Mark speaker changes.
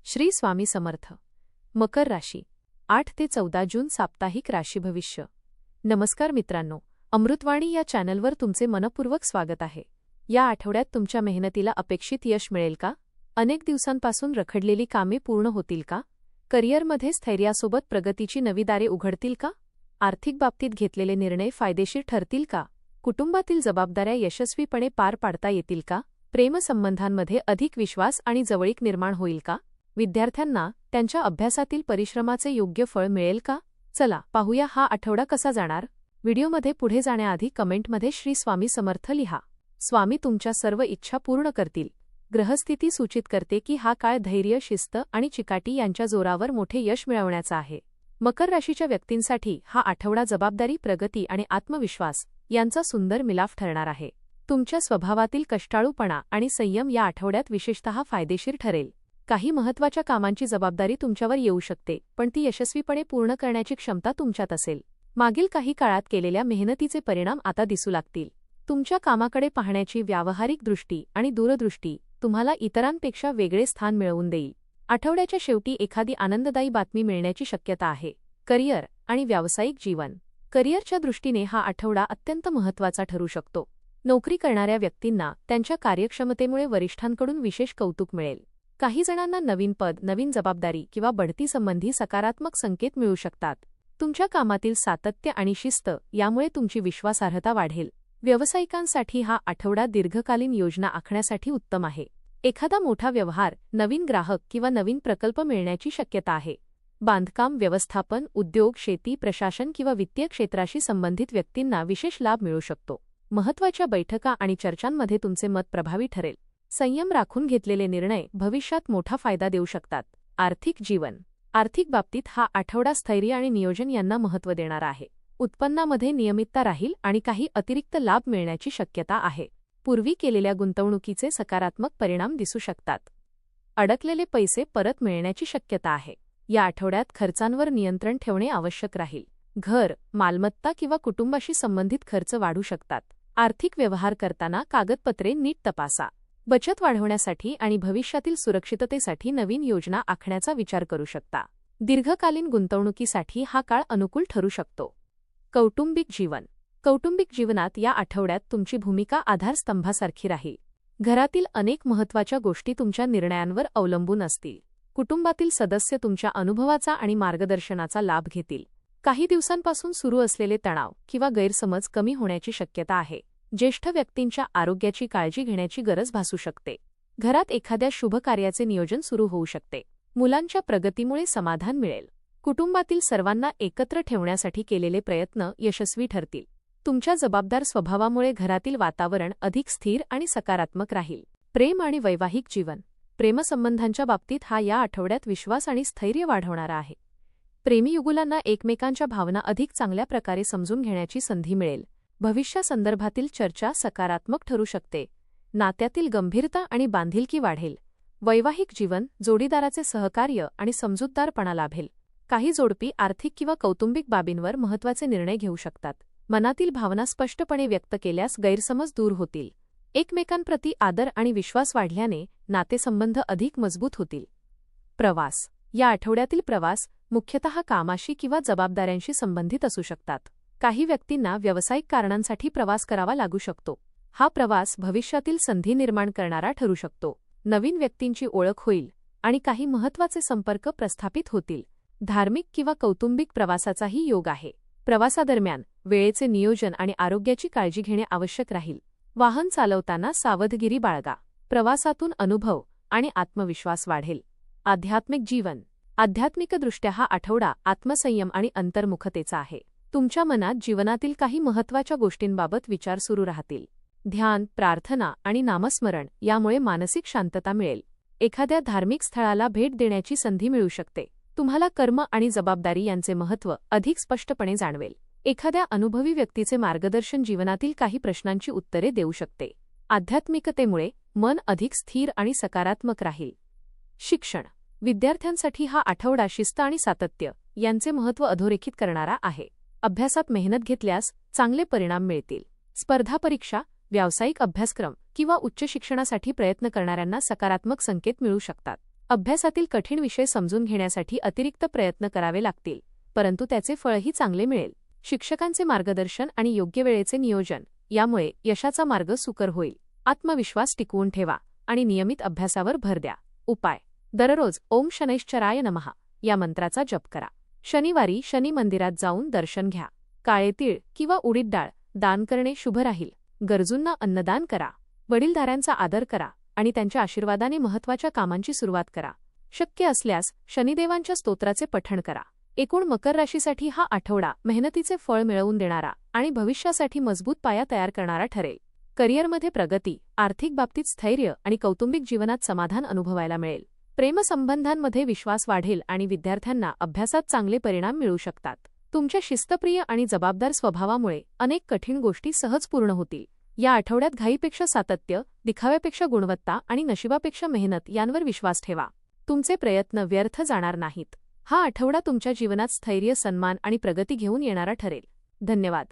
Speaker 1: श्री स्वामी समर्थ. मकर राशी 8 ते 14 जून साप्ताहिक राशी भविष्य. नमस्कार मित्रांनो, अमृतवाणी या चॅनलवर तुमचे मनपूर्वक स्वागत आहे. या आठवड्यात तुमच्या मेहनतीला अपेक्षित यश मिळेल का? अनेक दिवसांपासून रखडलेली कामे पूर्ण होतील का? करिअरमध्ये स्थैर्यासोबत प्रगतीची नवी दारे उघडतील का? आर्थिक बाबतीत घेतलेले निर्णय फायदेशीर ठरतील का? कुटुंबातील जबाबदाऱ्या यशस्वीपणे पार पाडता येतील का? प्रेमसंबंधांमध्ये अधिक विश्वास आणि जवळीक निर्माण होईल का? विद्यार्थ्यांना त्यांच्या अभ्यासातील परिश्रमाचे योग्य फळ मिळेल का? चला पाहूया हा आठवडा कसा जाणार. व्हिडिओमध्ये पुढे जाण्याआधी कमेंटमध्ये श्री स्वामी समर्थ लिहा. स्वामी तुमच्या सर्व इच्छा पूर्ण करतील. ग्रहस्थिती सूचित करते की हा काळ धैर्य, शिस्त आणि चिकाटी यांच्या जोरावर मोठे यश मिळवण्याचा आहे. मकर राशीच्या व्यक्तींसाठी हा आठवडा जबाबदारी, प्रगती आणि आत्मविश्वास यांचा सुंदर मिलाफ ठरणार आहे. तुमच्या स्वभावातील कष्टाळूपणा आणि संयम या आठवड्यात विशेषतः फायदेशीर ठरेल. काही महत्त्वाच्या कामांची जबाबदारी तुमच्यावर येऊ शकते, पण ती यशस्वीपणे पूर्ण करण्याची क्षमता तुमच्यात असेल. मागील काही काळात केलेल्या मेहनतीचे परिणाम आता दिसू लागतील. तुमच्या कामाकडे पाहण्याची व्यावहारिक दृष्टी आणि दूरदृष्टी तुम्हाला इतरांपेक्षा वेगळे स्थान मिळवून देईल. आठवड्याच्या शेवटी एखादी आनंददायी बातमी मिळण्याची शक्यता आहे. करिअर आणि व्यावसायिक जीवन. करिअरच्या दृष्टीने हा आठवडा अत्यंत महत्त्वाचा ठरू शकतो. नोकरी करणाऱ्या व्यक्तींना त्यांच्या कार्यक्षमतेमुळे वरिष्ठांकडून विशेष कौतुक मिळेल. काही जणांना नवीन पद, नवीन जबाबदारी किंवा बढती संबंधी सकारात्मक संकेत मिळू शकतात. तुमच्या कामातील सातत्य आणि शिस्त यामुळे तुमची विश्वासार्हता वाढेल. व्यावसायिकांसाठी हा आठवडा दीर्घकालीन योजना आखण्यासाठी उत्तम आहे. एखादा मोठा व्यवहार, नवीन ग्राहक किंवा नवीन प्रकल्प मिळण्याची शक्यता आहे. बांधकाम, व्यवस्थापन, उद्योग, शेती, प्रशासन किंवा वित्तीय क्षेत्राशी संबंधित व्यक्तींना विशेष लाभ मिळू शकतो. महत्त्वाच्या बैठका आणि चर्चांमध्ये तुमचे मत प्रभावी ठरेल. संयम राखून घेतलेले निर्णय भविष्यात मोठा फायदा देऊ शकतात. आर्थिक जीवन. आर्थिक बाबतीत हा आठवडा स्थैर्य आणि नियोजन यांना महत्त्व देणारा आहे. उत्पन्नामध्ये नियमितता राहील आणि काही अतिरिक्त लाभ मिळण्याची शक्यता आहे. पूर्वी केलेल्या गुंतवणुकीचे सकारात्मक परिणाम दिसू शकतात. अडकलेले पैसे परत मिळण्याची शक्यता आहे. या आठवड्यात खर्चांवर नियंत्रण ठेवणे आवश्यक राहील. घर, मालमत्ता किंवा कुटुंबाशी संबंधित खर्च वाढू शकतात. आर्थिक व्यवहार करताना कागदपत्रे नीट तपासा. बचत वाढवण्यासाठी आणि भविष्यातील सुरक्षिततेसाठी नवीन योजना आखण्याचा विचार करू शकता. दीर्घकालीन गुंतवणुकीसाठी हा काळ अनुकूल ठरू शकतो. कौटुंबिक जीवन. कौटुंबिक जीवनात या आठवड्यात तुमची भूमिका आधारस्तंभासारखी राहील. घरातील अनेक महत्त्वाच्या गोष्टी तुमच्या निर्णयांवर अवलंबून असतील. कुटुंबातील सदस्य तुमच्या अनुभवाचा आणि मार्गदर्शनाचा लाभ घेतील. काही दिवसांपासून सुरू असलेले तणाव किंवा गैरसमज कमी होण्याची शक्यता आहे. ज्येष्ठ व्यक्तींच्या आरोग्याची काळजी घेण्याची गरज भासू शकते. घरात एखाद्या शुभ कार्याचे नियोजन सुरू होऊ शकते. मुलांच्या प्रगतीमुळे समाधान मिळेल. कुटुंबातील सर्वांना एकत्र ठेवण्यासाठी केलेले प्रयत्न यशस्वी ठरतील. तुमच्या जबाबदार स्वभावामुळे घरातील वातावरण अधिक स्थिर आणि सकारात्मक राहील. प्रेम आणि वैवाहिक जीवन. प्रेमसंबंधांच्या बाबतीत हा या आठवड्यात विश्वास आणि स्थैर्य वाढवणारा आहे. प्रेमीयुगुलांना एकमेकांच्या भावना अधिक चांगल्या प्रकारे समजून घेण्याची संधी मिळेल. भविष्यासंदर्भातील चर्चा सकारात्मक ठरू शकते. नात्यातील गंभीरता आणि बांधिलकी वाढेल. वैवाहिक जीवन. जोडीदाराचे सहकार्य आणि समजूतदारपणा लाभेल. काही जोडपी आर्थिक किंवा कौटुंबिक बाबींवर महत्त्वाचे निर्णय घेऊ शकतात. मनातील भावना स्पष्टपणे व्यक्त केल्यास गैरसमज दूर होतील. एकमेकांप्रती आदर आणि विश्वास वाढल्याने नातेसंबंध अधिक मजबूत होतील. प्रवास. या आठवड्यातील प्रवास मुख्यतः कामाशी किंवा जबाबदाऱ्यांशी संबंधित असू शकतात. काही व्यक्तींना व्यावसायिक कारणांसाठी प्रवास करावा लागू शकतो. हा प्रवास भविष्यातील संधी निर्माण करणारा ठरू शकतो. नवीन व्यक्तींची ओळख होईल आणि काही महत्त्वाचे संपर्क प्रस्थापित होतील. धार्मिक किंवा कौटुंबिक प्रवासाचाही योग आहे. प्रवासादरम्यान वेळेचे नियोजन आणि आरोग्याची काळजी घेणे आवश्यक राहील. वाहन चालवताना सावधगिरी बाळगा. प्रवासातून अनुभव आणि आत्मविश्वास वाढेल. आध्यात्मिक जीवन. आध्यात्मिकदृष्ट्या हा आठवडा आत्मसंयम आणि अंतर्मुखतेचा आहे. तुमच्या मनात जीवनातील काही महत्त्वाच्या गोष्टींबाबत विचार सुरू राहतील. ध्यान, प्रार्थना आणि नामस्मरण यामुळे मानसिक शांतता मिळेल. एखाद्या धार्मिक स्थळाला भेट देण्याची संधी मिळू शकते. तुम्हाला कर्म आणि जबाबदारी यांचे महत्त्व अधिक स्पष्टपणे जाणवेल. एखाद्या अनुभवी व्यक्तीचे मार्गदर्शन जीवनातील काही प्रश्नांची उत्तरे देऊ शकते. आध्यात्मिकतेमुळे मन अधिक स्थिर आणि सकारात्मक राहील. शिक्षण. विद्यार्थ्यांसाठी हा आठवडा शिस्त आणि सातत्य यांचे महत्त्व अधोरेखित करणारा आहे. अभ्यासात मेहनत घेतल्यास चांगले परिणाम मिळतील. स्पर्धा परीक्षा, व्यावसायिक अभ्यासक्रम किंवा उच्च शिक्षणासाठी प्रयत्न करणाऱ्यांना सकारात्मक संकेत मिळू शकतात. अभ्यासातील कठीण विषय समजून घेण्यासाठी अतिरिक्त प्रयत्न करावे लागतील, परंतु त्याचे फळही चांगले मिळेल. शिक्षकांचे मार्गदर्शन आणि योग्य वेळेचे नियोजन यामुळे यशाचा मार्ग सुकर होईल. आत्मविश्वास टिकवून ठेवा आणि नियमित अभ्यासावर भर द्या. उपाय: दररोज ओम शनैश्चराय नमः या मंत्राचा जप करा. शनिवारी शनी मंदिरात जाऊन दर्शन घ्या. काळे तीळ किंवा उडीद डाळ दान करणे शुभ राहील. गरजूंना अन्नदान करा. वडीलधाऱ्यांचा आदर करा आणि त्यांच्या आशीर्वादाने महत्त्वाच्या कामांची सुरुवात करा. शक्य असल्यास शनिदेवांच्या स्तोत्राचे पठण करा. एकूण मकर राशीसाठी हा आठवडा मेहनतीचे फळ मिळवून देणारा आणि भविष्यासाठी मजबूत पाया तयार करणारा ठरेल. करिअरमध्ये प्रगती, आर्थिक बाबतीत स्थैर्य आणि कौटुंबिक जीवनात समाधान अनुभवायला मिळेल. प्रेमसंबंधांमध्ये विश्वास वाढेल आणि विद्यार्थ्यांना अभ्यासात चांगले परिणाम मिळू शकतात. तुमच्या शिस्तप्रिय आणि जबाबदार स्वभावामुळे अनेक कठीण गोष्टी सहज पूर्ण होतील. या आठवड्यात घाईपेक्षा सातत्य, दिखाव्यापेक्षा गुणवत्ता आणि नशिबापेक्षा मेहनत यांवर विश्वास ठेवा. तुमचे प्रयत्न व्यर्थ जाणार नाहीत. हा आठवडा तुमच्या जीवनात स्थैर्य, सन्मान आणि प्रगती घेऊन येणारा ठरेल. धन्यवाद.